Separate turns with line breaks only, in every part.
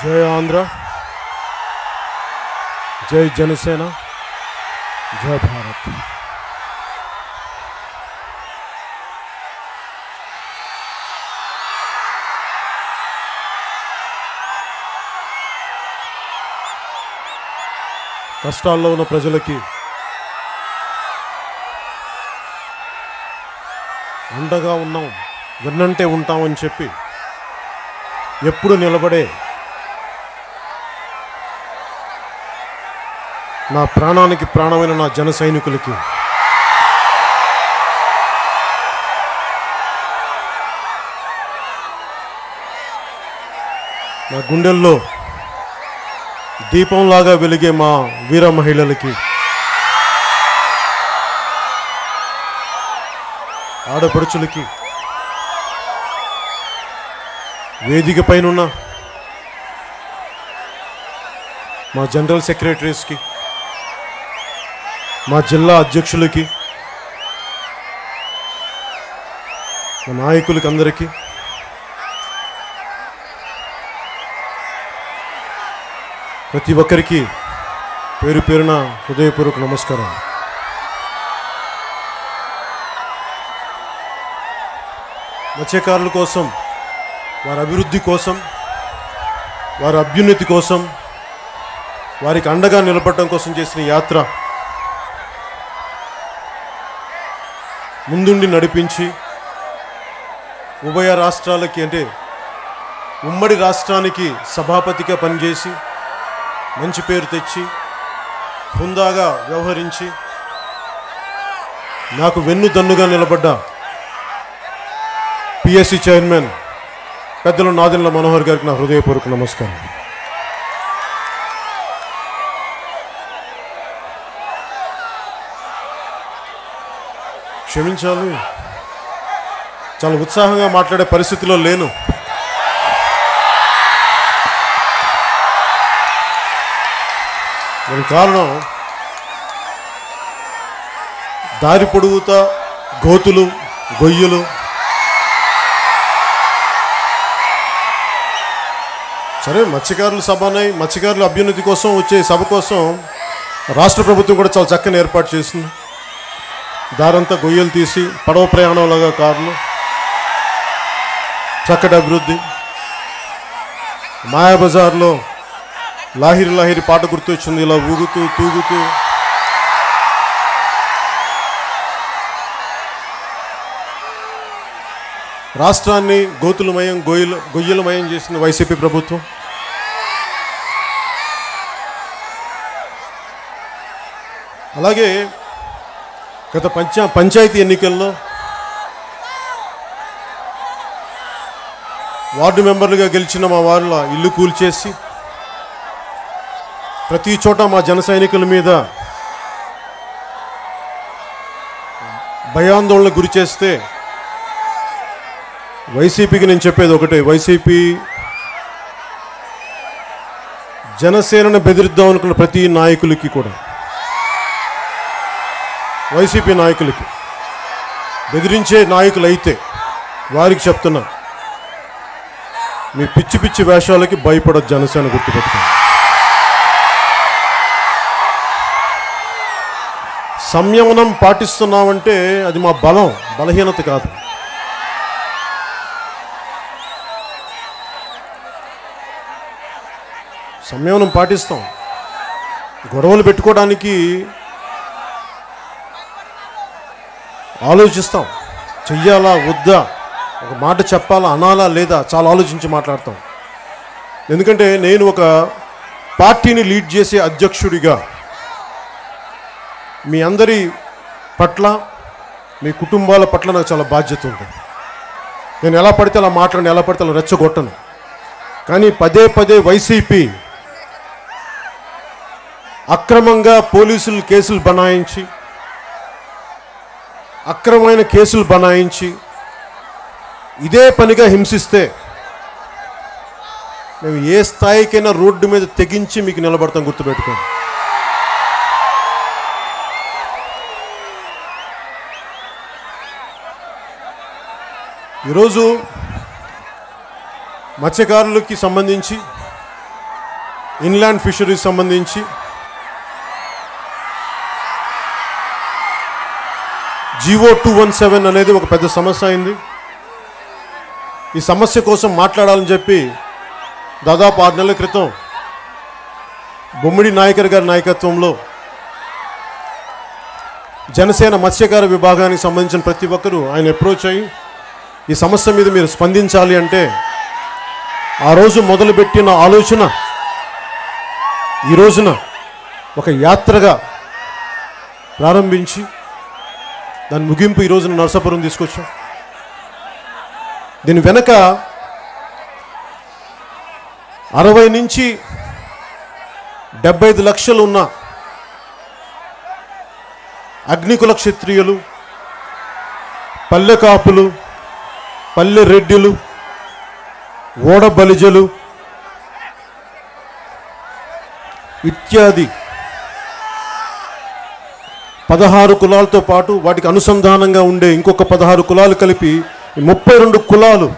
జై ఆంధ్ర, జై జనసేన, జై భారత్. కష్టాల్లో ఉన్న ప్రజలకి అండగా ఉన్నాం, వెన్నంటే ఉంటామని చెప్పి ఎప్పుడు నిలబడే నా ప్రాణానికి ప్రాణమైన నా జన సైనికులకి, నా గుండెల్లో దీపంలాగా వెలిగే మా వీర మహిళలకి, ఆడపడుచులకి, వేదిక పైనున్న మా జనరల్ సెక్రటరీస్కి, మా జిల్లా అధ్యక్షులకి, మా నాయకులకి అందరికీ ప్రతి ఒక్కరికి పేరు పేరున హృదయపూర్వక నమస్కారం. మత్స్యకారుల కోసం, వారి అభివృద్ధి కోసం, వారి అభ్యున్నతి కోసం, వారికి అండగా నిలబడటం కోసం చేసిన యాత్ర ముందుండి నడిపించి ఉభయ రాష్ట్రాలకి, అంటే ఉమ్మడి రాష్ట్రానికి సభాపతిగా పనిచేసి మంచి పేరు తెచ్చి హుందాగా వ్యవహరించి నాకు వెన్నుదన్నుగా నిలబడ్డ పిఎస్సి చైర్మన్ పెద్దలు నాదెండ్ల మనోహర్ గారికి నా హృదయపూర్వక నమస్కారం. క్షమించాలి, చాలా ఉత్సాహంగా మాట్లాడే పరిస్థితిలో లేను. దానికి కారణం దారి పొడుగుతా గోతులు, గొయ్యలు, సరే మత్స్యకారుల సభనై మత్స్యకారుల అభ్యున్నతి కోసం వచ్చే సభ కోసం రాష్ట్ర ప్రభుత్వం కూడా చాలా చక్కని ఏర్పాటు చేసింది. దారంతా గొయ్యలు తీసి పడవ ప్రయాణంలాగా కార్లు, చక్కటి అభివృద్ధి. మాయాబజార్లో లాహిరి లాహిరి పాట గుర్తొచ్చింది, ఇలా ఊగుతూ తూగుతూ. రాష్ట్రాన్ని గోతులమయం, గొయ్యలమయం చేసిన వైసీపీ ప్రభుత్వం. అలాగే గత పంచాయతీ ఎన్నికల్లో వార్డు మెంబర్లుగా గెలిచిన మా వాళ్ళ ఇల్లు కూల్చేసి ప్రతి చోట మా జన సైనికుల మీద భయాందోళనకు గురి చేస్తే వైసీపీకి నేను చెప్పేది ఒకటే, వైసీపీ జనసేనను బెదిరిద్దాం అనుకున్న ప్రతి నాయకులకి కూడా, వైసీపీ నాయకులకి, బెదిరించే నాయకులు అయితే వారికి చెప్తున్నా, మీ పిచ్చి పిచ్చి వేషాలకి భయపడదు జనసేన, గుర్తుపెట్టుకోండి. సంయమనం పాటిస్తున్నామంటే అది మా బలహీనత కాదు. సంయమనం పాటిస్తాం. గొడవలు పెట్టుకోవడానికి ఆలోచిస్తాం, చెయ్యాలా వద్దా, ఒక మాట చెప్పాలా అనాలా లేదా, చాలా ఆలోచించి మాట్లాడతాం. ఎందుకంటే నేను ఒక పార్టీని లీడ్ చేసే అధ్యక్షుడిగా మీ అందరి పట్ల, మీ కుటుంబాల పట్ల నాకు చాలా బాధ్యత ఉంది. నేను ఎలా పడితే అలా మాట్లాడి, ఎలా పడితే అలా రెచ్చగొట్టను. కానీ పదే పదే వైసీపీ అక్రమంగా పోలీసులు కేసులు బనాయించి, అక్రమమైన కేసులు బనాయించి ఇదే పనిగా హింసిస్తే మేము ఏ స్థాయికైనా రోడ్డు మీద తెగించి మీకు నిలబడతాం, గుర్తుపెట్టుకోండి. ఈరోజు మత్స్యకారులకి సంబంధించి ఇన్లాండ్ ఫిషరీస్ సంబంధించి జీవో 217 అనేది ఒక పెద్ద సమస్య అయింది. ఈ సమస్య కోసం మాట్లాడాలని చెప్పి దాదాపు 6 నెలల క్రితం బొమ్మిడి నాయకర్ గారి నాయకత్వంలో జనసేన మత్స్యకార విభాగానికి సంబంధించిన ప్రతి ఒక్కరూ ఆయన అప్రోచ్ అయ్యి ఈ సమస్య మీద మీరు స్పందించాలి అంటే ఆ రోజు మొదలుపెట్టిన ఆలోచన ఈ రోజున ఒక యాత్రగా ప్రారంభించి దాని ముగింపు ఈ రోజున నరసాపురం తీసుకొచ్చాం. దీని వెనక 60 నుంచి 75 లక్షలు ఉన్న అగ్నికుల క్షత్రియులు, పల్లె కాపులు, పల్లె రెడ్డిలు, ఓడ బలిజలు ఇత్యాది 16 కులాలతో పాటు వాటికి అనుసంధానంగా ఉండే ఇంకొక 16 కులాలు కలిపి 32 కులాలు,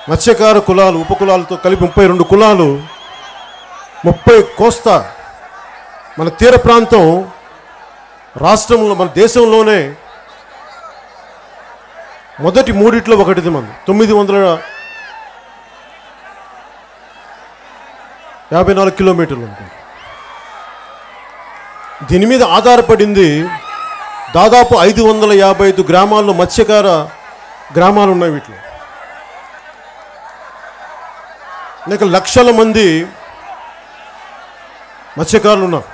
మత్స్యకార కులాలు, ఉపకులాలతో కలిపి 32 కులాలు, 30 కోస్తా మన తీర ప్రాంతం రాష్ట్రంలో, మన దేశంలోనే మొదటి 3 ఒకటిది మన 954 కిలోమీటర్లు ఉంటుంది. దీని మీద ఆధారపడింది దాదాపు 555 గ్రామాల్లో మత్స్యకార గ్రామాలు ఉన్నాయి. వీటిలో అనేక లక్షల మంది మత్స్యకారులు ఉన్నారు.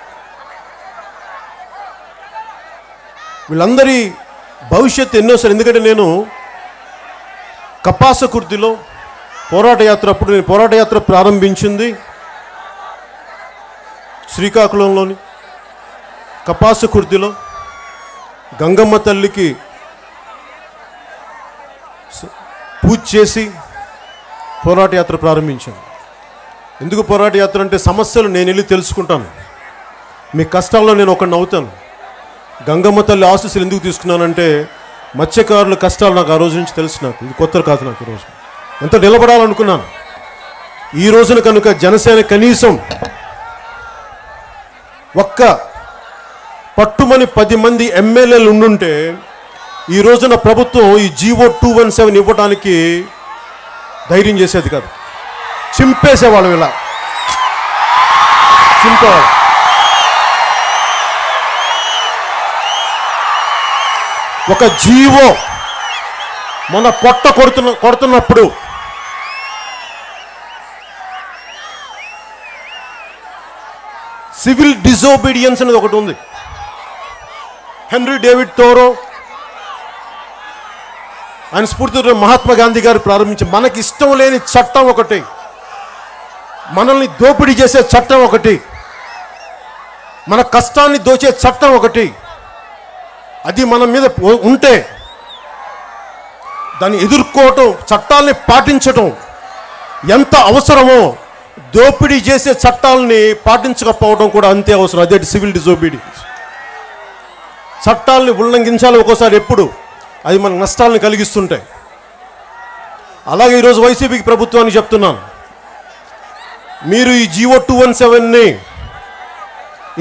వీళ్ళందరి భవిష్యత్తు ఎన్నోసారి, ఎందుకంటే నేను కపాసకుర్తిలో పోరాట యాత్ర, అప్పుడు నేను పోరాట యాత్ర ప్రారంభించింది శ్రీకాకుళంలోని కపాసకుర్తిలో గంగమ్మ తల్లికి పూజ చేసి పోరాట యాత్ర ప్రారంభించాను. ఎందుకు పోరాట యాత్ర అంటే సమస్యలు నేను వెళ్ళి తెలుసుకుంటాను, మీ కష్టాల్లో నేను ఒకడిని అవుతాను. గంగమ్మ తల్లి ఆశీస్సులు ఎందుకు తీసుకున్నానంటే మత్స్యకారుల కష్టాలు నాకు ఆ రోజు నుంచి తెలుసు. నాకు ఇది కొత్త కాదు. నాకు ఈరోజు ఎంత నిలబడాలనుకున్నాను. ఈ రోజున కనుక జనసేన కనీసం ఒక్క పట్టుమని 10 మంది ఎమ్మెల్యేలు ఉండుంటే ఈ రోజున ప్రభుత్వం ఈ జీవో 217 ఇవ్వడానికి ధైర్యం చేసేది కాదు. చింపేసేవాళ్ళం, ఇలా చింపేవాళ్ళు. ఒక జీవో మన పొట్ట కొడుతున్నప్పుడు సివిల్ డిజోబీడియన్స్ అనేది ఒకటి ఉంది. హెన్రీ డేవిడ్ థోరో ఆయన స్ఫూర్తితో మహాత్మా గాంధీ గారు ప్రారంభించి, మనకి ఇష్టం లేని చట్టం ఒకటి, మనల్ని దోపిడీ చేసే చట్టం ఒకటి, మన కష్టాన్ని దోచే చట్టం ఒకటి, అది మన మీద ఉంటే దాన్ని ఎదుర్కోవటం, చట్టాలని పాటించటం ఎంత అవసరమో దోపిడీ చేసే చట్టాలని పాటించకపోవడం కూడా అంతే అవసరం. అదే సివిల్ డిజోబీడియన్స్. చట్టాలని ఉల్లంఘించాలి ఒక్కోసారి, ఎప్పుడు అది మనకు నష్టాలను కలిగిస్తుంటాయి. అలాగే ఈరోజు వైసీపీకి ప్రభుత్వానికి చెప్తున్నాను, మీరు ఈ జీవో 217ని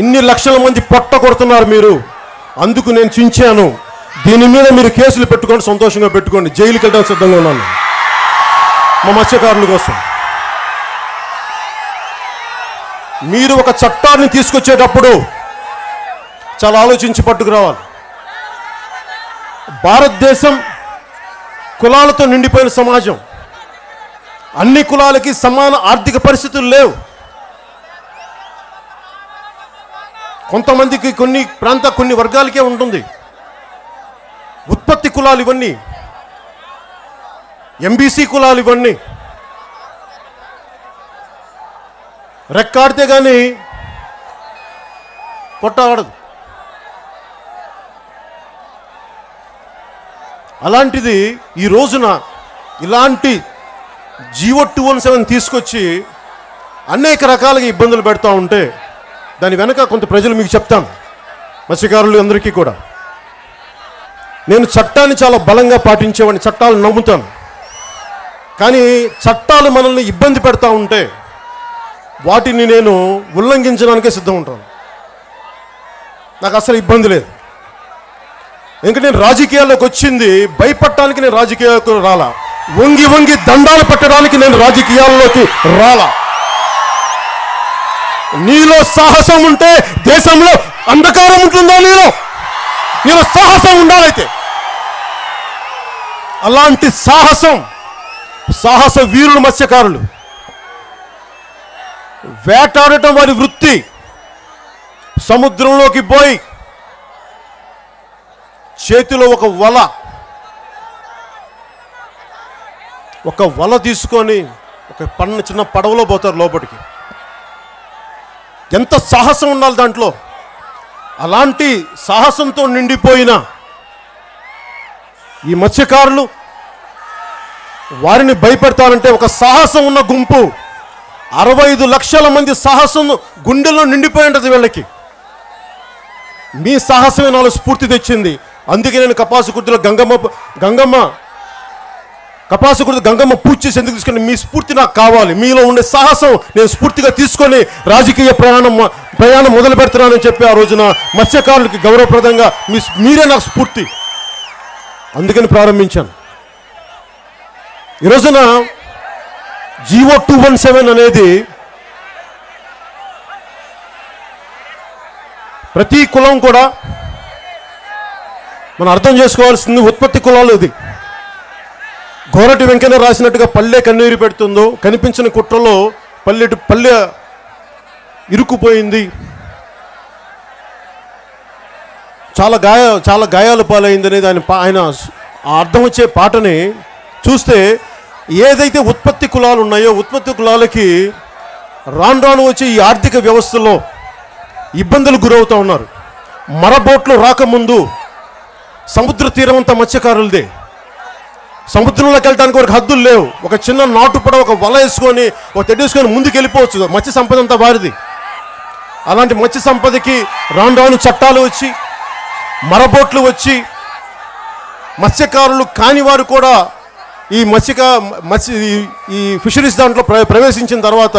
ఇన్ని లక్షల మంది పొట్ట కొడుతున్నారు మీరు, అందుకు నేను చించాను. దీని మీద మీరు కేసులు పెట్టుకోండి, సంతోషంగా పెట్టుకోండి. జైలుకి వెళ్ళడానికి సిద్ధంగా ఉన్నాను మా మత్స్యకారుల కోసం. మీరు ఒక చట్టాన్ని తీసుకొచ్చేటప్పుడు చాలా ఆలోచించి పట్టుకురావాలి. భారతదేశం కులాలతో నిండిపోయిన సమాజం. అన్ని కులాలకి సమాన ఆర్థిక పరిస్థితులు లేవు. కొంతమందికి, కొన్ని వర్గాలకే ఉంటుంది. ఉత్పత్తి కులాలు ఇవన్నీ, ఎంబీసీ కులాలు ఇవన్నీ. రెక్కాడితే కానీ పొట్టాడదు. అలాంటిది ఈ రోజున ఇలాంటి జీవో 217 తీసుకొచ్చి అనేక రకాలుగా ఇబ్బందులు పెడతా ఉంటే దాని వెనక కొంత ప్రజలు మీకు చెప్తాను, మత్స్యకారులు అందరికీ కూడా. నేను చట్టాన్ని చాలా బలంగా పాటించేవాడిని, చట్టాలను నమ్ముతాను. కానీ చట్టాలు మనల్ని ఇబ్బంది పెడతా ఉంటే వాటిని నేను ఉల్లంఘించడానికే సిద్ధం ఉంటాను. నాకు అసలు ఇబ్బంది లేదు. ఎందుకంటే నేను రాజకీయాల్లోకి వచ్చింది భయపడటానికి, నేను రాజకీయాలకు రాలా. వంగి వంగి దండాలు పెట్టడానికి నేను రాజకీయాల్లోకి రాలా. నీలో సాహసం ఉంటే దేశంలో అంధకారం ఉంటుందా? నీలో సాహసం ఉండాలైతే. అలాంటి సాహస వీరులు మత్స్యకారులు. వేటాడటం వారి వృత్తి. సముద్రంలోకి పోయి చేతిలో ఒక వల తీసుకొని ఒక చిన్న పడవలో పోతారు లోపలికి. ఎంత సాహసం ఉండాలి దాంట్లో. అలాంటి సాహసంతో నిండిపోయిన ఈ మత్స్యకారులు, వారిని భయపెడతారంటే ఒక సాహసం ఉన్న గుంపు 65 లక్షల మంది సాహసం గుండెల్లో నిండిపోయి ఉంటుంది వీళ్ళకి. మీ సాహసమే నాలో స్ఫూర్తి తెచ్చింది. అందుకే నేను కపాసుకుర్తిలో గంగమ్మ పూజ చేసి ఎందుకు తీసుకుని, మీ స్ఫూర్తి నాకు కావాలి. మీలో ఉండే సాహసం నేను స్ఫూర్తిగా తీసుకొని రాజకీయ ప్రయాణం మొదలు పెడుతున్నానని చెప్పి ఆ రోజున మత్స్యకారులకి గౌరవప్రదంగా మీరే నాకు స్ఫూర్తి, అందుకని ప్రారంభించాను. ఈ రోజున జీవో 217 అనేది ప్రతి కులం కూడా మనం అర్థం చేసుకోవాల్సింది. ఉత్పత్తి కులాలు ఇది. గోరటి వెంకన్న రాసినట్టుగా పల్లె కన్నీరు పెడుతుందో, కనిపించిన కుట్రలో పల్లె ఇరుక్కుపోయింది, చాలా గాయాలు పాలైంది అనేది ఆయన అర్థం వచ్చే పాటని చూస్తే, ఏదైతే ఉత్పత్తి కులాలు ఉన్నాయో ఉత్పత్తి కులాలకి రాను వచ్చి ఈ ఆర్థిక వ్యవస్థలో ఇబ్బందులు గురవుతూ ఉన్నారు. మరబోట్లు రాకముందు సముద్ర తీరం అంతా మత్స్యకారులదే. సముద్రంలోకి వెళ్ళడానికి ఒక హద్దులు లేవు. ఒక చిన్న నాటుపడ ఒక వల వేసుకొని ఒక తెడ్డేసుకొని ముందుకు వెళ్ళిపోవచ్చు. మత్స్య సంపద అంతా వారిది. అలాంటి మత్స్య సంపదకి రాను చట్టాలు వచ్చి, మరబోట్లు వచ్చి, మత్స్యకారులు కాని వారు కూడా ఈ ఫిషరీస్ దాంట్లో ప్రవేశించిన తర్వాత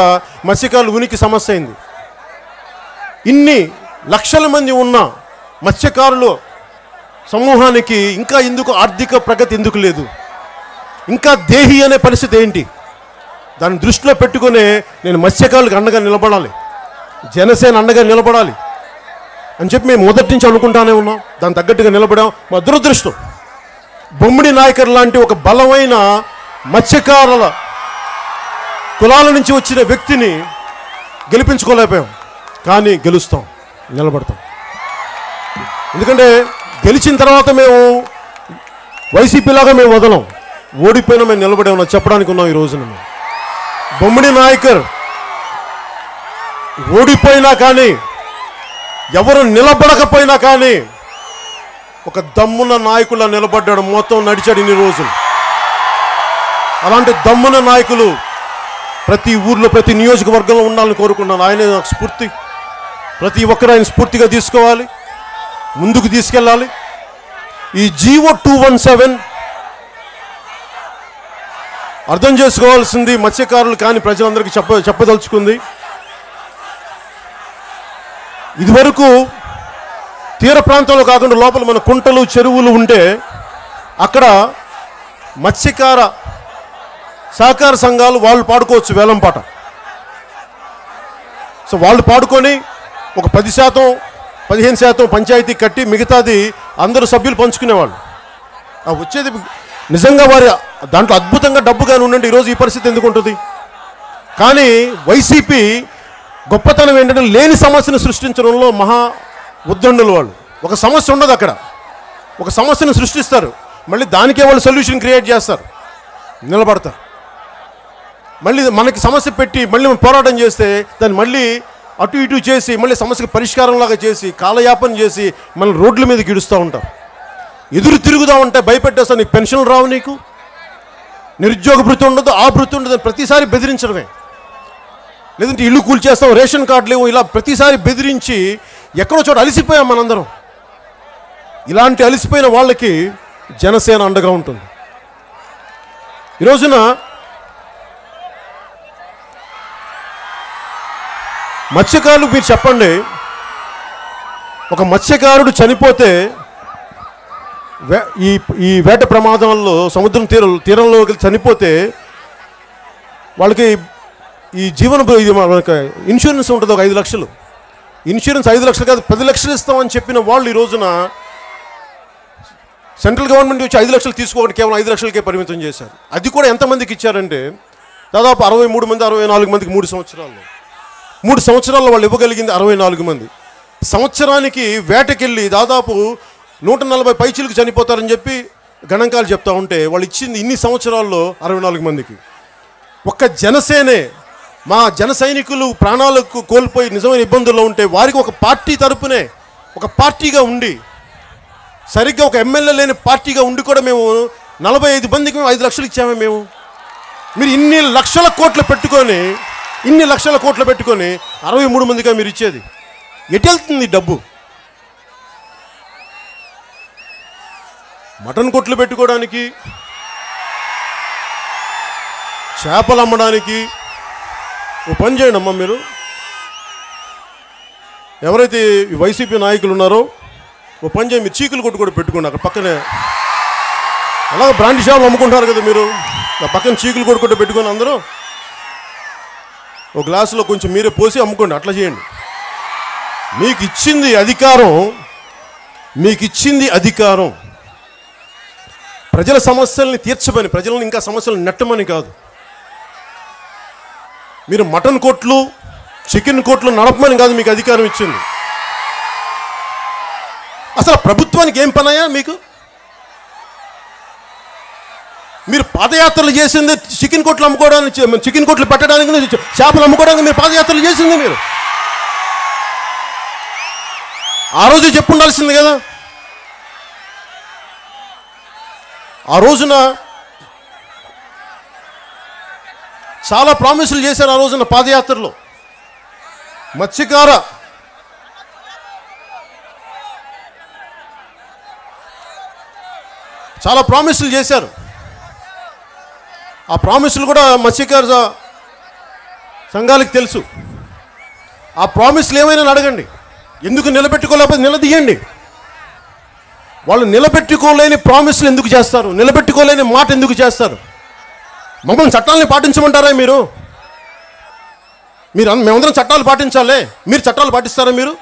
మత్స్యకారులు ఉనికి సమస్య అయింది. ఇన్ని లక్షల మంది ఉన్న మత్స్యకారులు సమూహానికి ఇంకా ఎందుకు ఆర్థిక ప్రగతి ఎందుకు లేదు? ఇంకా దేహి అనే పరిస్థితి ఏంటి? దాన్ని దృష్టిలో పెట్టుకునే నేను మత్స్యకారులకు అండగా నిలబడాలి, జనసేన అండగా నిలబడాలి అని చెప్పి మేము మొదటి నుంచి అనుకుంటానే ఉన్నాం. దాని తగ్గట్టుగా నిలబడాం. మా దురదృష్టం, బొమ్మిడి నాయకర్ లాంటి ఒక బలమైన మత్స్యకారుల కులాల నుంచి వచ్చిన వ్యక్తిని గెలిపించుకోలేకపోయాం. కానీ గెలుస్తాం, నిలబడతాం. ఎందుకంటే గెలిచిన తర్వాత మేము వైసీపీలాగా మేము వదలం. ఓడిపోయినా మేము నిలబడే ఉన్నాం చెప్పడానికి ఉన్నాం. ఈ రోజున బొమ్మిడి నాయకర్ ఓడిపోయినా కానీ, ఎవరు నిలబడకపోయినా కానీ ఒక దమ్మున్న నాయకులా నిలబడ్డాడు. మొత్తం నడిచాడు ఇన్ని రోజులు. అలాంటి దమ్మున్న నాయకులు ప్రతి ఊర్లో ప్రతి నియోజకవర్గంలో ఉండాలని కోరుకున్నాను. ఆయనే నాకు స్ఫూర్తి. ప్రతి ఒక్కరు ఆయన స్ఫూర్తిగా తీసుకోవాలి, ముందుకు తీసుకెళ్ళాలి. ఈ జీవో 217 అర్థం చేసుకోవాల్సింది మత్స్యకారులు కానీ ప్రజలందరికీ చెప్పదలుచుకుంది. ఇదివరకు తీర ప్రాంతంలో కాకుండా లోపల మన కుంటలు చెరువులు ఉంటే అక్కడ మత్స్యకార సహకార సంఘాలు వాళ్ళు పాడుకోవచ్చు వేలం పాట. సో వాళ్ళు పాడుకొని ఒక 10%, 15% పంచాయతీ కట్టి మిగతాది అందరూ సభ్యులు పంచుకునేవాళ్ళు. వచ్చేది నిజంగా వారి దాంట్లో అద్భుతంగా డబ్బుగానే ఉండండి. ఈరోజు ఈ పరిస్థితి ఎందుకు ఉంటుంది? కానీ వైసీపీ గొప్పతనం ఏంటంటే లేని సమస్యను సృష్టించడంలో మహా ఉద్దండులు వాళ్ళు. ఒక సమస్య ఉండదు అక్కడ, ఒక సమస్యను సృష్టిస్తారు, మళ్ళీ దానికే వాళ్ళు సొల్యూషన్ క్రియేట్ చేస్తారు, నిలబడతారు. మళ్ళీ మనకి సమస్య పెట్టి మళ్ళీ పోరాటం చేస్తే దాన్ని మళ్ళీ అటు ఇటు చేసి మళ్ళీ సమస్యకు పరిష్కారంలాగా చేసి కాలయాపన చేసి మన రోడ్ల మీదకి ఇడుస్తూ ఉంటారు. ఎదురు తిరుగుతూ ఉంటే భయపెట్టేస్తా, నీకు పెన్షన్లు రావు, నీకు నిరుద్యోగ భృతి ఉండదు, ఆ భృతి ఉండదు, ప్రతిసారి బెదిరించడమే. లేదంటే ఇల్లు కూల్చేస్తాం, రేషన్ కార్డు లేవు, ఇలా ప్రతిసారి బెదిరించి ఎక్కడో చోట అలసిపోయాం మనందరం. ఇలాంటి అలసిపోయిన వాళ్ళకి జనసేన అండగా ఉంటుంది. ఈ రోజున మత్స్యకారులకు మీరు చెప్పండి, ఒక మత్స్యకారుడు చనిపోతే ఈ వేట ప్రమాదంలో సముద్రం తీరంలోకి చనిపోతే వాళ్ళకి ఈ మనకి ఇన్సూరెన్స్ ఉంటుంది, ఒక 5 లక్షలు. ఇన్సూరెన్స్ 5 లక్షలు కాదు 10 లక్షలు ఇస్తామని చెప్పిన వాళ్ళు ఈ రోజున సెంట్రల్ గవర్నమెంట్ వచ్చి 5 లక్షలు తీసుకోవడం కేవలం 5 లక్షలకే పరిమితం చేశారు. అది కూడా ఎంతమందికి ఇచ్చారంటే దాదాపు 63 మంది 64 మందికి 3 సంవత్సరాల్లో వాళ్ళు ఇవ్వగలిగింది 64 మంది. సంవత్సరానికి వేటకెళ్ళి దాదాపు 140 పైచీలకు చనిపోతారని చెప్పి గణాంకాలు చెప్తా ఉంటే వాళ్ళు ఇచ్చింది ఇన్ని సంవత్సరాల్లో 64 మందికి. ఒక్క జనసేనే మా జన సైనికులు ప్రాణాలకు కోల్పోయి నిజమైన ఇబ్బందుల్లో ఉంటే వారికి ఒక పార్టీ తరపునే ఒక పార్టీగా ఉండి, సరిగ్గా ఒక ఎమ్మెల్యే లేని పార్టీగా ఉండి కూడా మేము 45 మందికి మేము 5 లక్షలు ఇచ్చామే మేము. మీరు ఇన్ని లక్షల కోట్లు పెట్టుకొని 63 మందిగా మీరు ఇచ్చేది ఎటు వెళ్తుంది డబ్బు? మటన్ కొట్లు పెట్టుకోవడానికి, చేపలు అమ్మడానికి. ఓ పని చేయండి అమ్మ, మీరు ఎవరైతే వైసీపీ నాయకులు ఉన్నారో ఓ పని చేయండి, మీరు చీకులు కొట్టు కూడా పెట్టుకోండి. అక్కడ పక్కనే అలాగే బ్రాండ్ షాపులు అమ్ముకుంటారు కదా, మీరు ఆ పక్కన చీకులు కొట్టుకుంటూ పెట్టుకొని అందరూ ఒక గ్లాసులో కొంచెం మీరే పోసి అమ్ముకోండి. అట్లా చేయండి. మీకు ఇచ్చింది అధికారం ప్రజల సమస్యల్ని తీర్చమని, ప్రజలను ఇంకా సమస్యలు నెట్టమని కాదు. మీరు మటన్ కొట్లు చికెన్ కొట్లు నడపమని కాదు మీకు అధికారం ఇచ్చింది. అసలు ప్రభుత్వానికి ఏం పనయా మీకు? మీరు పాదయాత్రలు చేసింది చికెన్ కొట్లు అమ్ముకోవడానికి, చికెన్ కొట్లు పెట్టడానికి, చేపలు అమ్ముకోవడానికి మీరు పాదయాత్రలు చేసింది. మీరు ఆ రోజు చెప్పుండాల్సింది కదా. ఆ రోజున చాలా ప్రామిసులు చేశారు. ఆ రోజున పాదయాత్రలో చాలా ప్రామిసులు చేశారు. ఆ ప్రామిసులు కూడా మత్స్యకార సంఘాలకు తెలుసు. ఆ ప్రామిసులు ఏమైనా అడగండి, ఎందుకు నిలబెట్టుకోలేకపోతే నిలదీయండి. వాళ్ళు నిలబెట్టుకోలేని ప్రామిసులు ఎందుకు చేస్తారు? నిలబెట్టుకోలేని మాట ఎందుకు చేస్తారు? మమ్మల్ని చట్టాలని పాటించమంటారా మీరు? మేమందరం చట్టాలు పాటించాలి, మీరు చట్టాలు పాటిస్తారా? మీరు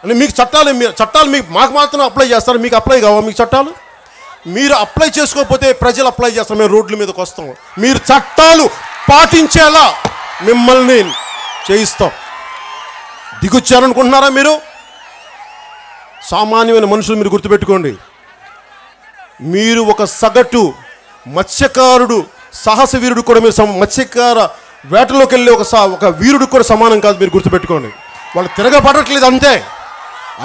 అంటే మీకు చట్టాలు మాకు మాత్రం అప్లై చేస్తారు, మీకు అప్లై కావా మీకు చట్టాలు? మీరు అప్లై చేసుకోకపోతే ప్రజలు అప్లై చేస్తారు, మేము రోడ్ల మీదకి వస్తాం. మీరు చట్టాలు పాటించేలా మిమ్మల్ని చేయిస్తాం. దిగొచ్చారనుకుంటున్నారా మీరు? సామాన్యమైన మనుషులు మీరు గుర్తుపెట్టుకోండి. మీరు ఒక సగటు మత్స్యకారుడు, సాహస వీరుడు కూడా మీరు మత్స్యకార వేటలోకి వెళ్ళే ఒక వీరుడు కూడా సమానం కాదు, మీరు గుర్తుపెట్టుకోండి. వాళ్ళు తిరగబడట్లేదు, అంతే.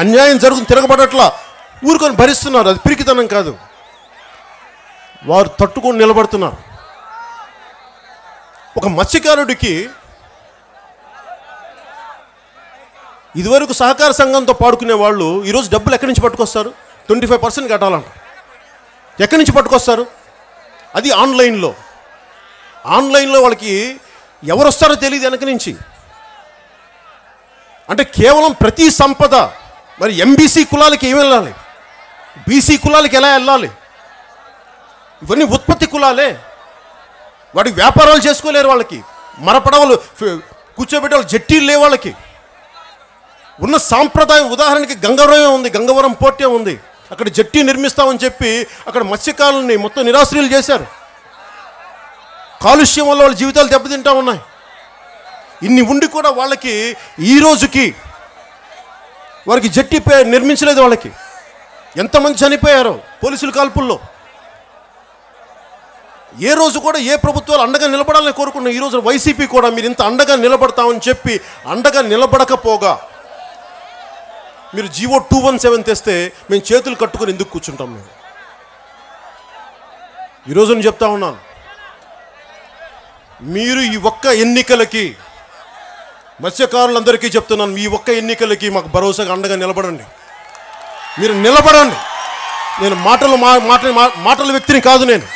అన్యాయం జరుగుతుంది, తిరగబడట్లా, ఊరుకొని భరిస్తున్నారు. అది పిరికితనం కాదు, వారు తట్టుకొని నిలబడుతున్నారు. ఒక మత్స్యకారుడికి ఇదివరకు సహకార సంఘంతో పాడుకునే వాళ్ళు ఈరోజు డబ్బులు ఎక్కడి నుంచి పట్టుకొస్తారు? 25% కట్టాలంట. ఎక్కడి నుంచి పట్టుకొస్తారు? అది ఆన్లైన్లో వాళ్ళకి ఎవరు వస్తారో తెలియదు వెనక నుంచి. అంటే కేవలం ప్రతి సంపద మరి ఎంబీసీ కులాలకి ఏమి వెళ్ళాలి, బీసీ కులాలకి ఎలా వెళ్ళాలి? ఇవన్నీ ఉత్పత్తి కులాలే. వాడికి వ్యాపారాలు చేసుకోలేరు, వాళ్ళకి మరపడవలు కూర్చోబెట్టే వాళ్ళు జట్టీలు లేవు. వాళ్ళకి ఉన్న సాంప్రదాయం ఉదాహరణకి గంగవరం ఉంది, గంగవరం పోర్టే ఉంది. అక్కడ జట్టి నిర్మిస్తామని చెప్పి అక్కడ మత్స్యకారులని మొత్తం నిరాశ్రయులు చేశారు. కాలుష్యం వల్ల వాళ్ళ జీవితాలు దెబ్బతింటా ఉన్నాయి. ఇన్ని ఉండి కూడా వాళ్ళకి ఈ రోజుకి వారికి జట్టి నిర్మించలేదు. వాళ్ళకి ఎంతమంది చనిపోయారో పోలీసుల కాల్పుల్లో. ఏ రోజు కూడా ఏ ప్రభుత్వాలు అండగా నిలబడాలని కోరుకున్న ఈ రోజు వైసీపీ కూడా మీరు ఇంత అండగా నిలబడతామని చెప్పి అండగా నిలబడకపోగా మీరు జీవో 217 తెస్తే మేము చేతులు కట్టుకొని ఎందుకు కూర్చుంటాం? మేము ఈరోజు నేను చెప్తా ఉన్నాను, మీరు ఈ ఒక్క ఎన్నికలకి, మత్స్యకారులందరికీ చెప్తున్నాను, ఈ ఒక్క ఎన్నికలకి మాకు భరోసాగా అండగా నిలబడండి. మీరు నిలబడండి. నేను మాటల వ్యక్తిని కాదు, నేను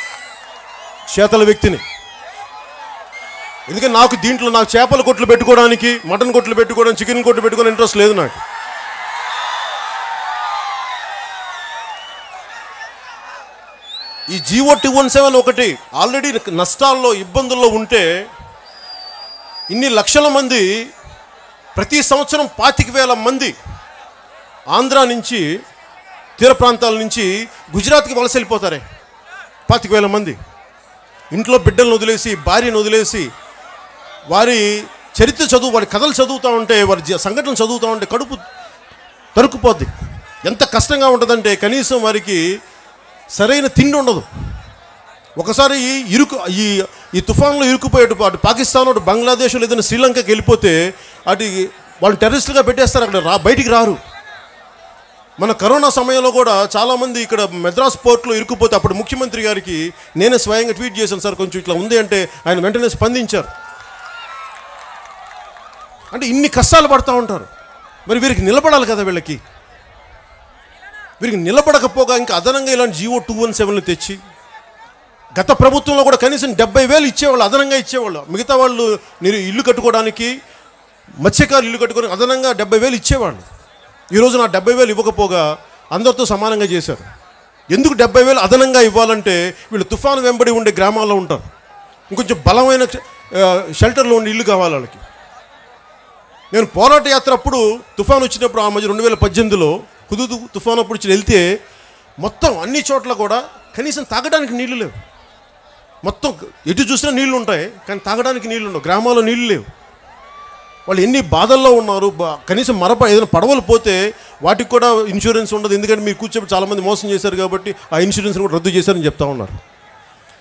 చేతల వ్యక్తిని. ఎందుకంటే నాకు దీంట్లో నాకు చేపల కొట్లు పెట్టుకోవడానికి, మటన్ కొట్లు పెట్టుకోవడానికి, చికెన్ కొట్లు పెట్టుకోవడానికి ఇంట్రెస్ట్ లేదు నాకు. ఈ జీవో 217 ఒకటి ఆల్రెడీ నష్టాల్లో ఇబ్బందుల్లో ఉంటే ఇన్ని లక్షల మంది ప్రతి సంవత్సరం 25,000 మంది ఆంధ్ర నుంచి తీర ప్రాంతాల నుంచి గుజరాత్కి వలస వెళ్ళిపోతారే. 25,000 మంది ఇంట్లో బిడ్డలను వదిలేసి, భార్యను వదిలేసి, వారి చరిత్ర చదువు, వారి కథలు చదువుతూ ఉంటే, వారి సంఘటనలు చదువుతూ ఉంటే కడుపు తరుక్కుపోద్ది. ఎంత కష్టంగా ఉంటుందంటే కనీసం వారికి సరైన తిండి ఉండదు. ఒకసారి ఈ తుఫాన్లో ఇరుక్కుపోయేటు అటు పాకిస్తాన్, అటు బంగ్లాదేశ్, లేదంటే శ్రీలంకకి వెళ్ళిపోతే అటు వాళ్ళు టెర్రరిస్టులుగా పెట్టేస్తారు, అక్కడ బయటికి రారు. మన కరోనా సమయంలో కూడా చాలామంది ఇక్కడ మెద్రాస్ పోర్ట్లో ఇరుక్కుపోతే అప్పుడు ముఖ్యమంత్రి గారికి నేనే స్వయంగా ట్వీట్ చేశాను, సార్ కొంచెం ఇట్లా ఉంది అంటే ఆయన వెంటనే స్పందించారు. అంటే ఇన్ని కష్టాలు పడుతూ ఉంటారు. మరి వీరికి నిలబడాలి కదా, వీరికి నిలబడకపోగా ఇంకా అదనంగా ఇలాంటి జీవో 217 తెచ్చి, గత ప్రభుత్వంలో కూడా కనీసం 70,000 ఇచ్చేవాళ్ళు, అదనంగా ఇచ్చేవాళ్ళు. మిగతా వాళ్ళు ఇల్లు కట్టుకోవడానికి, మత్స్యకారులు ఇల్లు కట్టుకోవడానికి అదనంగా 70,000 ఇచ్చేవాళ్ళు. ఈరోజు నా 70,000 ఇవ్వకపోగా అందరితో సమానంగా చేశారు. ఎందుకు 70,000 అదనంగా ఇవ్వాలంటే వీళ్ళు తుఫాను వెంబడి ఉండే గ్రామాల్లో ఉంటారు, ఇంకొంచెం బలమైన షెల్టర్లో ఉండే ఇల్లు కావాలి వాళ్ళకి. నేను పోరాట యాత్ర అప్పుడు తుఫాను వచ్చినప్పుడు, ఆ మధ్య 2018లో హుదూద్ తుఫాను అప్పుడు వెళ్తే మొత్తం అన్ని చోట్ల కూడా కనీసం తాగడానికి నీళ్లు లేవు. మొత్తం ఎటు చూసినా నీళ్లు ఉంటాయి, కానీ తాగడానికి నీళ్లు ఉండవు. గ్రామాల్లో నీళ్లు లేవు. వాళ్ళు ఎన్ని బాధల్లో ఉన్నారు. కనీసం ఏదైనా పడవలు పోతే వాటికి కూడా ఇన్సూరెన్స్ ఉండదు, ఎందుకంటే మీరు కూర్చోబెట్టి చాలామంది మోసం చేశారు కాబట్టి ఆ ఇన్సూరెన్స్ కూడా రద్దు చేశారని చెప్తా ఉన్నారు.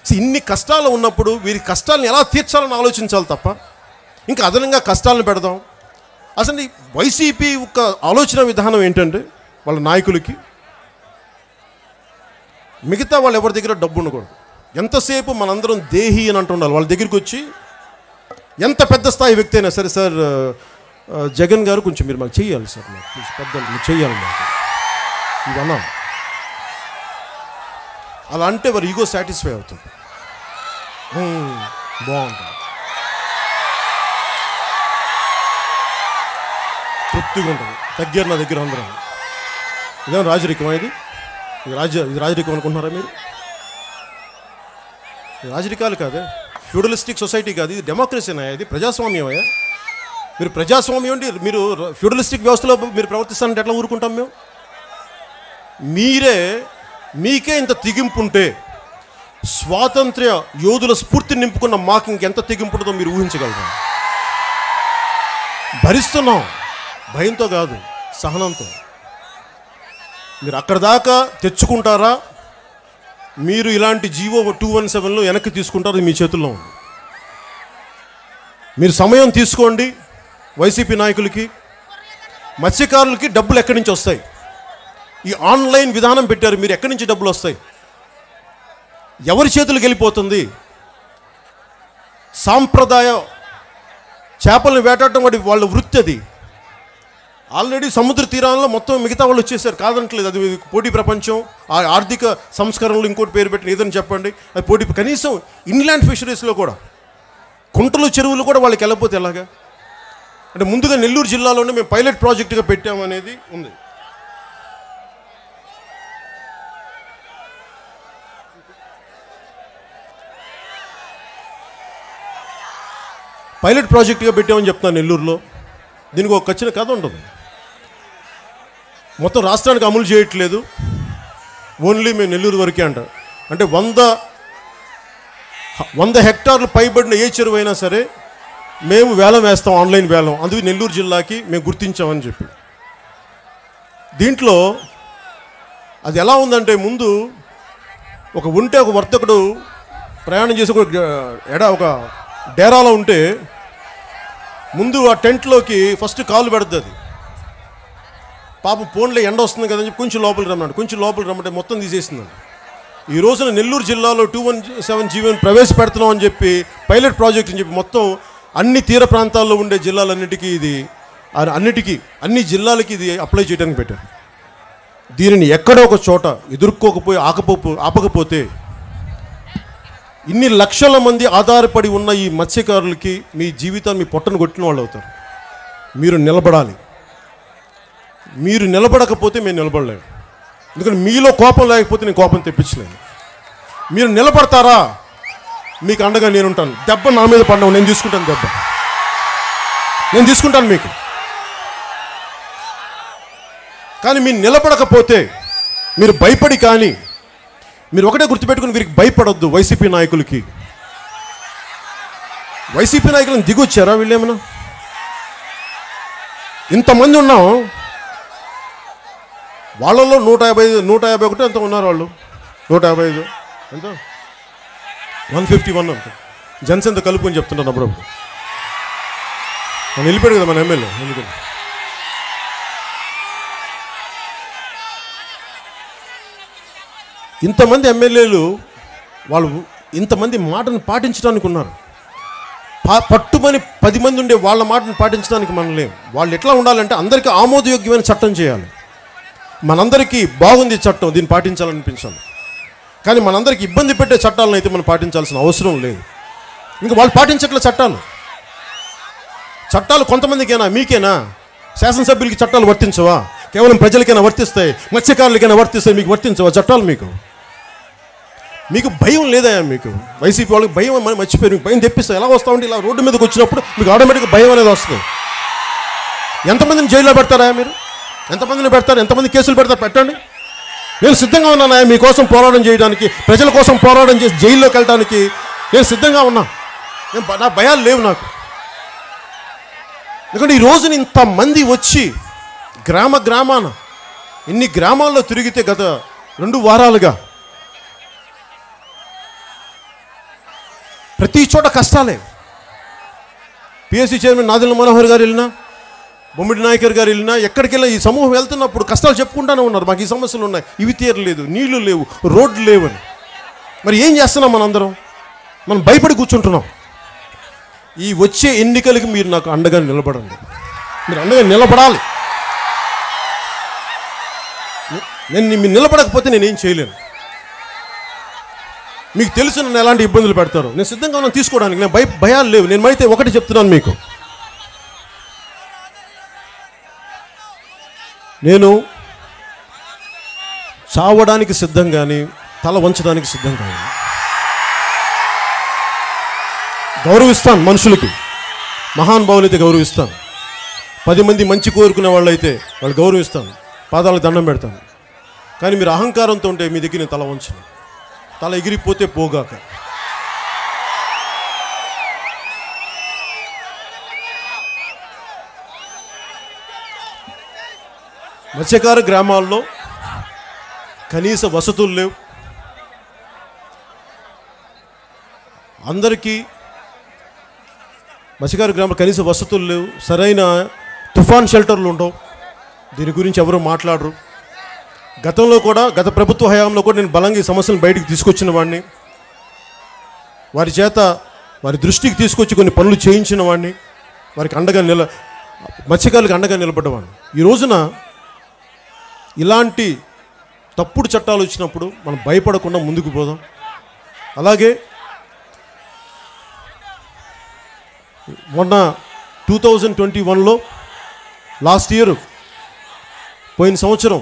సో ఇన్ని కష్టాలు ఉన్నప్పుడు వీరి కష్టాలను ఎలా తీర్చాలని ఆలోచించాలి తప్ప ఇంకా అదనంగా కష్టాలను పెడదాం. అసలు వైసీపీ ఒక ఆలోచన విధానం ఏంటంటే వాళ్ళ నాయకులకి మిగతా వాళ్ళు ఎవరి దగ్గర డబ్బు ఉండకూడదు. ఎంతసేపు మనందరం దేహి అని అంటుండాలి. వాళ్ళ దగ్గరికి వచ్చి ఎంత పెద్ద స్థాయి వ్యక్తి అయినా సరే, సార్ జగన్ గారు కొంచెం మీరు మాకు చెయ్యాలి సార్, మాకు పెద్దలు మీరు చెయ్యాలి మాకు ఇవన్నా, అలా అంటే వారు ఈగో సాటిస్ఫై అవుతుంది, బాగుంటుంది, తృప్తిగా ఉంటుంది. తగ్గారు నా దగ్గర అందరం. ఇదేమో రాజరికమా? ఇది రాజరికం అనుకుంటున్నారా మీరు? రాజరికాలు కాదే, ఫ్యూడలిస్టిక్ సొసైటీ కాదు, ఇది డెమోక్రసీనా? ఇది ప్రజాస్వామ్యమయ్యా. మీరు ప్రజాస్వామ్యం అంటే మీరు ఫ్యూడలిస్టిక్ వ్యవస్థలో మీరు ప్రవర్తిస్తానంటే ఎట్లా ఊరుకుంటాం మేము? మీకే ఇంత తెగింపు ఉంటే స్వాతంత్ర్య యోధుల స్ఫూర్తిని నింపుకున్న మాకు ఇంకెంత తెగింపు ఉంటుందో మీరు ఊహించగలరా? భరిస్తున్నాం, భయంతో కాదు, సహనంతో. మీరు అక్కడ దాకా తెచ్చుకుంటారా, మీరు ఇలాంటి జీవో 217లో వెనక్కి తీసుకుంటారు, మీ చేతుల్లో ఉంది. మీరు సమయం తీసుకోండి. వైసీపీ నాయకులకి, మత్స్యకారులకి డబ్బులు ఎక్కడి నుంచి వస్తాయి? ఈ ఆన్లైన్ విధానం పెట్టారు, మీరు ఎక్కడి నుంచి డబ్బులు వస్తాయి? ఎవరి చేతులకు వెళ్ళిపోతుంది? సాంప్రదాయ చేపలను వేటాడటం వాళ్ళ వృత్తి అది. ఆల్రెడీ సముద్ర తీరాల్లో మొత్తం మిగతా వాళ్ళు వచ్చేసారు, కాదనట్లేదు. అది పోటీ ప్రపంచం, ఆ ఆర్థిక సంస్కరణలు ఇంకోటి పేరు పెట్టిన ఏదని చెప్పండి, అది పోటీ. కనీసం ఇన్లాండ్ ఫిషరీస్లో కూడా కుంటలు, చెరువులు కూడా వాళ్ళకి వెళ్ళకపోతే ఎలాగా? అంటే ముందుగా నెల్లూరు జిల్లాలోనే మేము పైలట్ ప్రాజెక్టుగా పెట్టామనేది ఉంది. పైలట్ ప్రాజెక్టుగా పెట్టామని చెప్తున్నాను నెల్లూరులో. దీనికి ఒక ఖచ్చితంగా కథ ఉంటుంది. మొత్తం రాష్ట్రానికి అమలు చేయట్లేదు, ఓన్లీ మేము నెల్లూరు వరకే అంటారు. అంటే 100 హెక్టార్లు పైబడిన ఏ చెరువు అయినా సరే మేము వేలం వేస్తాం, ఆన్లైన్ వేలం. అందుకే నెల్లూరు జిల్లాకి మేము గుర్తించామని చెప్పి. దీంట్లో అది ఎలా ఉందంటే, ముందు ఒక వర్తకుడు ప్రయాణం చేసి ఒక డేరాలో ఉంటే ముందు ఆ టెంట్లోకి ఫస్ట్ కాలు పెడుతుంది. పాపం ఫోన్లో ఎండ వస్తుంది కదని చెప్పి కొంచెం లోపలికి రమ్మంటే మొత్తం తీసేసిందండి. ఈ రోజున నెల్లూరు జిల్లాలో 217 జీవోని ప్రవేశపెడుతున్నాం అని చెప్పి, పైలట్ ప్రాజెక్ట్ అని చెప్పి మొత్తం అన్ని తీర ప్రాంతాల్లో ఉండే జిల్లాలన్నిటికీ అన్ని జిల్లాలకి ఇది అప్లై చేయడానికి పెట్టారు. దీనిని ఎక్కడో ఒక చోట ఆపకపోతే ఇన్ని లక్షల మంది ఆధారపడి ఉన్న ఈ మత్స్యకారులకి మీ జీవితాన్ని మీ పొట్టను కొట్టిన వాళ్ళు అవుతారు. మీరు నిలబడాలి. మీరు నిలబడకపోతే మేము నిలబడలేము. ఎందుకంటే మీలో కోపం లేకపోతే నేను కోపం తెప్పించలేను. మీరు నిలబడతారా? మీకు అండగా నేనుంటాను. దెబ్బ నా మీద పడ్డావు, నేను తీసుకుంటాను. దెబ్బ నేను తీసుకుంటాను మీకు. కానీ మీరు నిలబడకపోతే, మీరు భయపడి, కానీ మీరు ఒకటే గుర్తుపెట్టుకుని, వీరికి భయపడొద్దు. వైసీపీ నాయకులకి, వైసీపీ నాయకులను దిగొచ్చారా వీళ్ళేమన్నా? ఇంతమంది ఉన్నాం, వాళ్ళలో 151 ఎంత ఉన్నారు వాళ్ళు? 155 ఎంత? 151 అంత జనసేనతో కలుపుకొని చెప్తుంటాను అప్పుడప్పుడు. మనం వెళ్ళిపోయాడు కదా మన ఎమ్మెల్యే. ఎందుకని ఇంతమంది ఎమ్మెల్యేలు వాళ్ళు ఇంతమంది మాటను పాటించడానికి ఉన్నారు. పట్టుమని 10 మంది ఉండే వాళ్ళ మాటను పాటించడానికి మనం లేం. వాళ్ళు ఎట్లా ఉండాలంటే అందరికీ ఆమోదయోగ్యమైన చట్టం చేయాలి. మనందరికీ బాగుంది చట్టం, దీన్ని పాటించాలనిపించాలి. కానీ మనందరికీ ఇబ్బంది పెట్టే చట్టాలను అయితే మనం పాటించాల్సిన అవసరం లేదు. ఇంకా వాళ్ళు పాటించట్లే చట్టాలు కొంతమందికైనా, మీకేనా? శాసనసభ్యులకి చట్టాలు వర్తించవా? కేవలం ప్రజలకైనా వర్తిస్తాయి, మత్స్యకారులకైనా వర్తిస్తాయి, మీకు వర్తించవా చట్టాలు? మీకు భయం లేదా? మీకు వైసీపీ వాళ్ళకి భయం అని మర్చిపోయారు. మీకు భయం తెప్పిస్తాయి. ఎలా వస్తామంటే ఇలా రోడ్డు మీదకి వచ్చినప్పుడు మీకు ఆటోమేటిక్గా భయం అనేది వస్తుంది. ఎంతమందిని జైల్లో పెడతారా మీరు? ఎంతమందిని పెడతారు? ఎంతమంది కేసులు పెడతారు? పెట్టండి. నేను సిద్ధంగా ఉన్నాను మీకోసం పోరాటం చేయడానికి, ప్రజల కోసం పోరాటం చేసి జైల్లోకి వెళ్ళడానికి నేను సిద్ధంగా ఉన్నా. నా భయాలు లేవు నాకు. ఎందుకంటే ఈ రోజున ఇంతమంది వచ్చి గ్రామాన ఇన్ని గ్రామాల్లో తిరిగితే గత 2 వారాలుగా ప్రతి చోట కష్టాలే. పిఎస్సి చైర్మన్ నాదెళ్ల మనోహర్ గారు వెళ్ళినా, బొమ్మిడి నాయకర్ గారు వెళ్ళినా, ఎక్కడికి వెళ్ళినా ఈ సమూహం వెళ్తున్నప్పుడు కష్టాలు చెప్పుకుంటూనే ఉన్నారు. మాకు ఈ సమస్యలు ఉన్నాయి, ఇవి తీరలేదు, నీళ్లు లేవు, రోడ్లు లేవని. మరి ఏం చేస్తున్నాం మనందరం? మనం భయపడి కూర్చుంటున్నాం. ఈ వచ్చే ఎన్నికలకి మీరు నాకు అండగా నిలబడండి. మీరు అండగా నిలబడాలి. మీరు నిలబడకపోతే నేనేం చేయలేను. మీకు తెలుసు నన్ను ఎలాంటి ఇబ్బందులు పెడతారు. నేను సిద్ధంగా ఉన్నాను తీసుకోవడానికి. నేను భయాలు లేవు. నేను అయితే ఒకటి చెప్తున్నాను మీకు, నేను చావడానికి సిద్ధం, కానీ తల వంచడానికి సిద్ధం కాదు. గౌరవిస్తాను మనుషులకి, మహానుభావులైతే గౌరవిస్తాను. 10 మంది మంచి కోరుకునే వాళ్ళు అయితే వాళ్ళు గౌరవిస్తాను, పాదాలకు దండం పెడతాను. కానీ మీరు అహంకారంతో ఉంటే మీ దగ్గర నేను తల వంచను. తల ఎగిరిపోతే పోగాక. మత్స్యకార గ్రామాల్లో కనీస వసతులు లేవు. అందరికీ మత్స్యకార గ్రామంలో కనీస వసతులు లేవు. సరైన తుఫాన్ షెల్టర్లు ఉండవు. దీని గురించి ఎవరు మాట్లాడరు. గతంలో కూడా, గత ప్రభుత్వ హయాంలో కూడా నేను బలంగా ఈ సమస్యలను బయటికి తీసుకొచ్చిన వాడిని. వారి చేత వారి దృష్టికి తీసుకొచ్చి కొన్ని పనులు చేయించిన వాడిని. వారికి అండగా మత్స్యకారులకు అండగా నిలబడ్డవాడిని. ఈ రోజున ఇలాంటి తప్పుడు చట్టాలు వచ్చినప్పుడు మనం భయపడకుండా ముందుకు పోదాం. అలాగే మొన్న 2021లో లాస్ట్ ఇయర్, పోయిన సంవత్సరం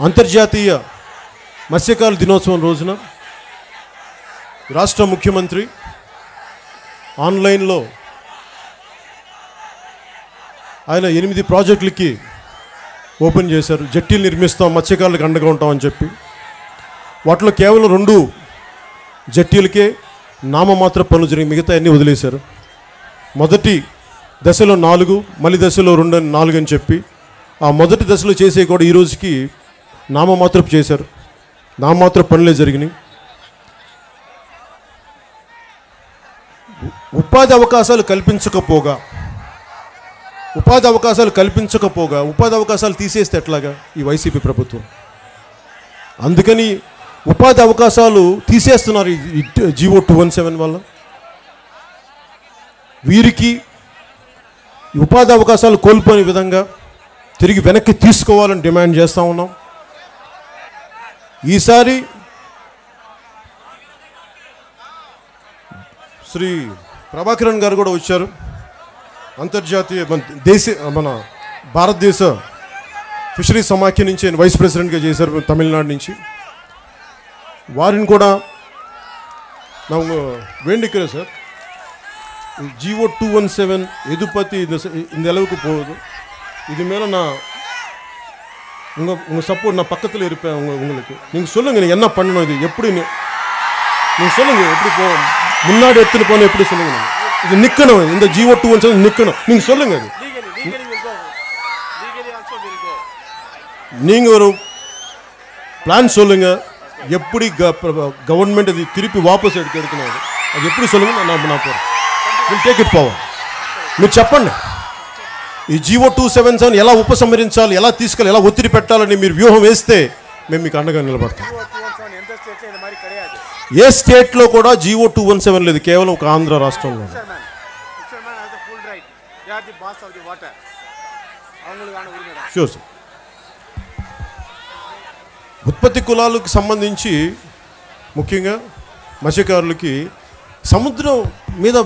అంతర్జాతీయ మత్స్యకారుల దినోత్సవం రోజున రాష్ట్ర ముఖ్యమంత్రి ఆన్లైన్లో ఆయన 8 ప్రాజెక్టులకి ఓపెన్ చేశారు. జట్టీలు నిర్మిస్తాం, మత్స్యకారులకు అండగా ఉంటామని చెప్పి. వాటిలో కేవలం 2 జట్టీలకే నామమాత్ర పనులు జరిగి మిగతా అన్నీ వదిలేశారు. మొదటి దశలో 4, మళ్ళీ దశలో 2 అని 4 అని చెప్పి ఆ మొదటి దశలో చేసే కూడా ఈ రోజుకి నామమాత్రపు చేశారు. నామమాత్ర పనులే జరిగినాయి. ఉపాధి అవకాశాలు కల్పించకపోగా ఉపాధి అవకాశాలు తీసేస్తే ఎట్లాగా ఈ వైసీపీ ప్రభుత్వం? అందుకని ఉపాధి అవకాశాలు తీసేస్తున్నారు ఈ జీవో 217 వల్ల. వీరికి ఉపాధి అవకాశాలు కోల్పోయే విధంగా తిరిగి వెనక్కి తీసుకోవాలని డిమాండ్ చేస్తూ ఉన్నాం. ఈసారి శ్రీ ప్రభాకరన్ గారు కూడా వచ్చారు. అంతర్జాతీయ మన భారతదేశ ఫిషరీ సమాఖ్య నుంచి ఆయన వైస్ ప్రెసిడెంట్గా చేశారు తమిళనాడు నుంచి. వారిని కూడా ನಾವು வேண்டிக்கிறோம் சார். ஜிஓ 217 எது பற்றி இந்த அளவுக்கு போகுது, இது மேலே நான் உங்கள் சப்போர்ட் நான் பக்கத்தில் இருப்பேன். உங்களுக்கு நீங்கள் சொல்லுங்கள் நீங்கள் என்ன பண்ணணும், இது எப்படி நீங்கள் சொல்லுங்கள், எப்படி போகும் முன்னாடி எடுத்துகிட்டு போகணும், எப்படி சொல்லுங்கள். இது நிற்கணும், இந்த ஜிஓ 217 நிற்கணும், நீங்கள் சொல்லுங்கள். அது நீங்கள் ஒரு பிளான் சொல்லுங்கள், எப்படி கவர்மெண்ட் அது திருப்பி వాపస్ எடுக்கணும், அது எப்படி சொல்லுங்கள். நான் போகிறேன், విల్ టేక్ ఇట్ ఫార్వర్డ్. మీరు చెప్పండి ఈ జీవో 277 ఎలా ఉపసంహరించాలి, ఎలా తీసుకెళ్ళి, ఎలా ఒత్తిడి పెట్టాలని మీరు వ్యూహం వేస్తే మేము మీకు అండగా నిలబడతాం. ఏ స్టేట్లో కూడా జీవో 217 లేదు, కేవలం ఒక ఆంధ్ర రాష్ట్రంలో. Sure sir. ఉత్పత్తి కులాలకు సంబంధించి ముఖ్యంగా మత్స్యకారులకి సముద్రం మీద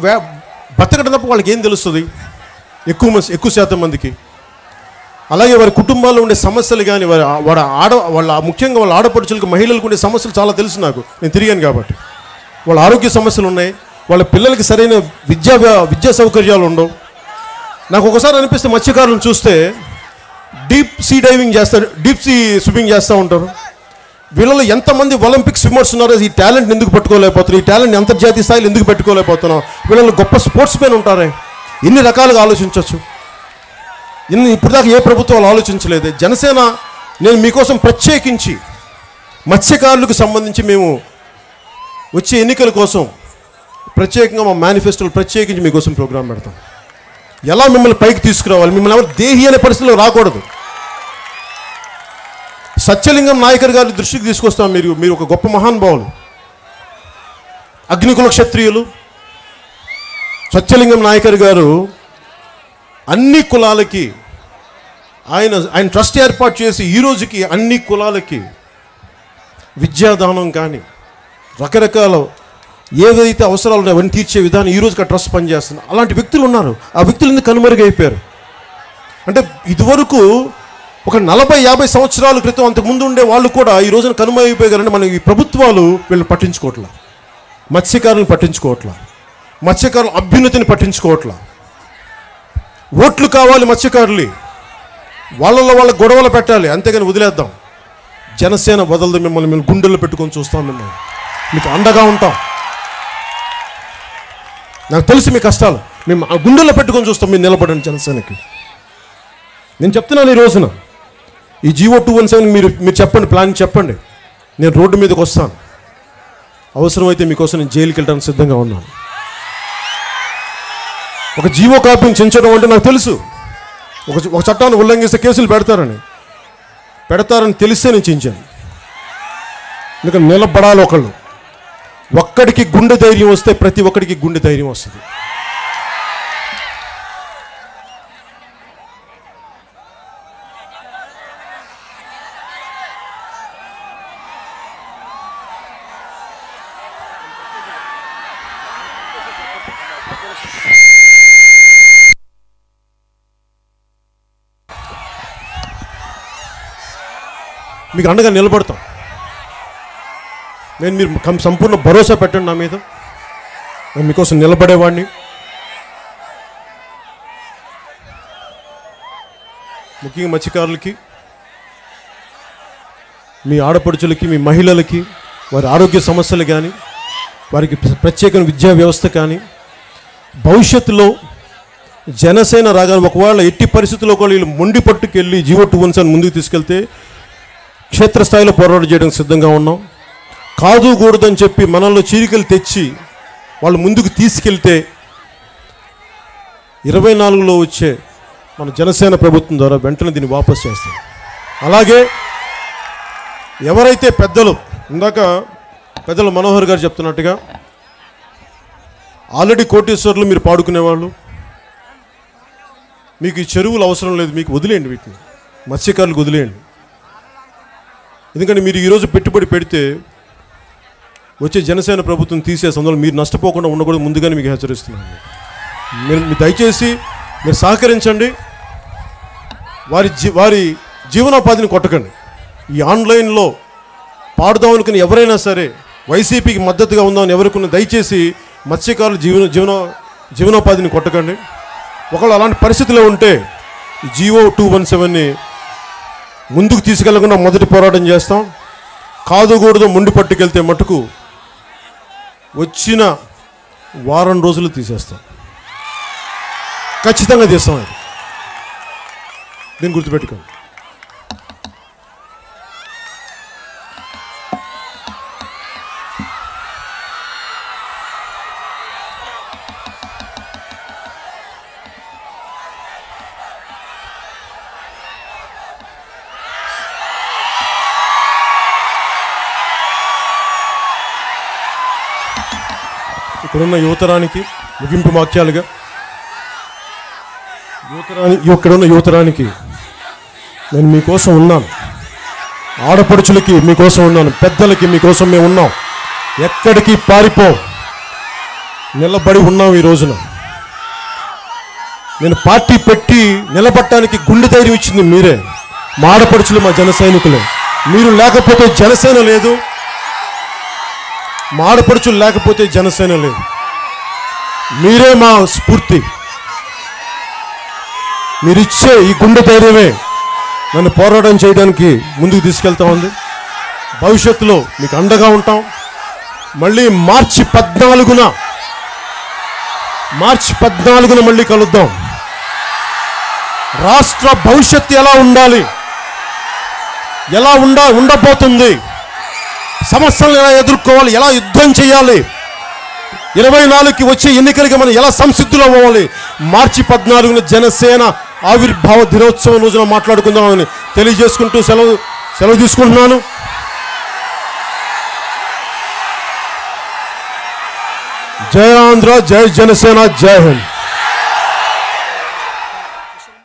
బతకడం తప్ప వాళ్ళకి ఏం తెలుస్తుంది ఎక్కువ శాతం మందికి. అలాగే వారి కుటుంబాల్లో ఉండే సమస్యలు కానీ వాళ్ళ ముఖ్యంగా వాళ్ళ ఆడపడుచులకు మహిళలకు ఉండే సమస్యలు చాలా తెలుసు నాకు, నేను తిరిగాను కాబట్టి. వాళ్ళ ఆరోగ్య సమస్యలు ఉన్నాయి, వాళ్ళ పిల్లలకి సరైన విద్యా సౌకర్యాలు ఉండవు. నాకు ఒకసారి అనిపిస్తే మత్స్యకారులను చూస్తే డీప్ సీ స్విమ్మింగ్ చేస్తూ ఉంటారు. వీళ్ళలో ఎంతమంది ఒలింపిక్ స్విమ్మర్స్ ఉన్నారో ఈ టాలెంట్ని ఎందుకు పట్టుకోలేకపోతున్నారు, ఈ టాలెంట్ని అంతర్జాతీయ స్థాయిలో ఎందుకు పెట్టుకోలేకపోతున్నాం. వీళ్ళలో గొప్ప స్పోర్ట్స్ మెన్ ఉంటారే, ఎన్ని రకాలుగా ఆలోచించవచ్చు. ఇప్పుడు దాకా ఏ ప్రభుత్వాలు ఆలోచించలేదు. జనసేన నేను మీకోసం ప్రత్యేకించి మత్స్యకారులకు సంబంధించి మేము వచ్చే ఎన్నికల కోసం ప్రత్యేకంగా మా మేనిఫెస్టోలు ప్రత్యేకించి మీకోసం ప్రోగ్రాం పెడతాం. ఎలా మిమ్మల్ని పైకి తీసుకురావాలి, మిమ్మల్ని ఎవరు దేహి అనే పరిస్థితిలో రాకూడదు. సత్యలింగం నాయకర్ గారి దృష్టికి తీసుకొస్తాం. మీరు ఒక గొప్ప మహానుభావులు, అగ్నికుల క్షత్రియులు. సత్యలింగం నాయకర్ గారు అన్ని కులాలకి ఆయన ట్రస్ట్ ఏర్పాటు చేసి ఈ రోజుకి అన్ని కులాలకి విద్యాదానం కానీ రకరకాల ఏదైతే అవసరాలు ఉన్నాయో అవన్నీ తీర్చే విధానం ఈ రోజుకి ఆ ట్రస్ట్ పనిచేస్తుంది. అలాంటి వ్యక్తులు ఉన్నారు. ఆ వ్యక్తులు ఎందుకు కనుమరుగైపోయారు అంటే ఇదివరకు ఒక 40-50 సంవత్సరాల క్రితం అంతకుముందు ఉండే వాళ్ళు కూడా ఈ రోజున కనుమరుగైపోయారంటే మన ఈ ప్రభుత్వాలు వీళ్ళని పట్టించుకోవట్లా, మత్స్యకారులను పట్టించుకోవట్లా, మత్స్యకారుల అభ్యున్నతిని పట్టించుకోవట్లా. ఓట్లు కావాలి మత్స్యకారులు, వాళ్ళ గొడవలు పెట్టాలి, అంతేగాని వదిలేద్దాం. జనసేన వదలదు మిమ్మల్ని, మేము గుండెల్లో పెట్టుకొని చూస్తాం, మిమ్మల్ని మీకు అండగా ఉంటాం. నాకు తెలుసు మీ కష్టాలు, మేము గుండెల్లో పెట్టుకొని చూస్తాం. మీరు నిలబడండి జనసేనకి. నేను చెప్తున్నాను ఈ రోజున ఈ జీవో 217 మీరు చెప్పండి, ప్లాన్ చెప్పండి, నేను రోడ్డు మీదకి వస్తాను. అవసరమైతే మీకోసం నేను జైలుకి వెళ్ళడానికి సిద్ధంగా ఉన్నాను. ఒక జీవో కాపీని చించడం అంటే నాకు తెలుసు, ఒక చట్టాన్ని ఉల్లంఘిస్తే కేసులు పెడతారని తెలిస్తే నేను చించాను. ఎందుకంటే నిలబడాలి ఒకళ్ళు. ఒక్కడికి గుండె ధైర్యం వస్తే ప్రతి ఒక్కడికి గుండె ధైర్యం వస్తుంది. మీకు అండగా నిలబడతాం. మీరు సంపూర్ణ భరోసా పెట్టండి నా మీద, నేను మీకోసం నిలబడేవాడిని. ముఖ్యంగా మత్స్యకారులకి, మీ ఆడపడుచులకి, మీ మహిళలకి వారి ఆరోగ్య సమస్యలు కానీ, వారికి ప్రత్యేక విద్యా వ్యవస్థ కానీ, భవిష్యత్తులో జనసేన రాగానే ఒకవేళ ఎట్టి పరిస్థితుల్లో కూడా వీళ్ళు మొండి పట్టుకెళ్ళి జీవో 217 ముందుకు తీసుకెళ్తే క్షేత్రస్థాయిలో పోరాటం చేయడానికి సిద్ధంగా ఉన్నాం. కాదు కూడదని చెప్పి మనల్లో చీరికలు తెచ్చి వాళ్ళు ముందుకు తీసుకెళ్తే 24లో వచ్చే మన జనసేన ప్రభుత్వం ద్వారా వెంటనే దీన్ని వాపస్ చేస్తాం. అలాగే ఎవరైతే ఇందాక పెద్దలు మనోహర్ గారు చెప్తున్నట్టుగా ఆల్రెడీ కోటేశ్వర్లు మీరు పాడుకునేవాళ్ళు, మీకు ఈ చెరువులు అవసరం లేదు, మీకు వదిలేయండి, వీటిని మత్స్యకారులకు వదిలేయండి. ఎందుకంటే మీరు ఈరోజు పెట్టుబడి పెడితే వచ్చే జనసేన ప్రభుత్వం తీసే సందర్భంలో మీరు నష్టపోకుండా ఉండకూడదు ముందుగానే మీకు హెచ్చరిస్తున్నాను. మీరు దయచేసి మీరు సహకరించండి. వారి జీవనోపాధిని కొట్టకండి. ఈ ఆన్లైన్లో పాడుదాం అనుకుని ఎవరైనా సరే వైసీపీకి మద్దతుగా ఉందామని ఎవరికన్నా దయచేసి మత్స్యకారుల జీవనోపాధిని కొట్టకండి. ఒకవేళ అలాంటి పరిస్థితిలో ఉంటే GO 217ని ముందుకు తీసుకెళ్లకుండా మొదటి పోరాటం చేస్తాం. కాదుకూడదు మొండి పట్టుకెళ్తే మటుకు వచ్చిన వారం రోజులు తీసేస్తాం. ఖచ్చితంగా తీస్తాం. అది దీన్ని గుర్తుపెట్టుకోండి. ఇక్కడున్న యువతరానికి ముగింపు వాక్యాలుగా ఇక్కడున్న యువతరానికి నేను మీకోసం ఉన్నాను. ఆడపడుచులకి మీకోసం ఉన్నాను. పెద్దలకి మీకోసం మేము ఉన్నాం. ఎక్కడికి పారిపో, నిలబడి ఉన్నాం. ఈ రోజున నేను పార్టీ పెట్టి నిలబడటానికి గుండె ధైర్యం ఇచ్చింది మీరే. మా ఆడపడుచులు, మా జన సైనికులే. మీరు లేకపోతే జనసేన లేదు. మా ఆడపడుచులు లేకపోతే జనసేన లేదు. మీరే మా స్ఫూర్తి. మీరిచ్చే ఈ గుండె ధైర్యమే నన్ను పోరాటం చేయడానికి ముందుకు తీసుకెళ్తా ఉంది. భవిష్యత్తులో మీకు అండగా ఉంటాం. మళ్ళీ మార్చి 14న మళ్ళీ కలుద్దాం. రాష్ట్ర భవిష్యత్తు ఎలా ఉండాలి, ఎలా ఉండబోతుంది, సమస్యలను ఎలా ఎదుర్కోవాలి, ఎలా యుద్ధం చేయాలి, 24కి వచ్చే ఎన్నికలకి మనం ఎలా సంసిద్ధులు అవ్వాలి, మార్చి 14న జనసేన ఆవిర్భావ దినోత్సవం రోజున మాట్లాడుకుందామని తెలియజేసుకుంటూ సెలవు తీసుకుంటున్నాను. జై ఆంధ్ర, జై జనసేన, జై హింద్.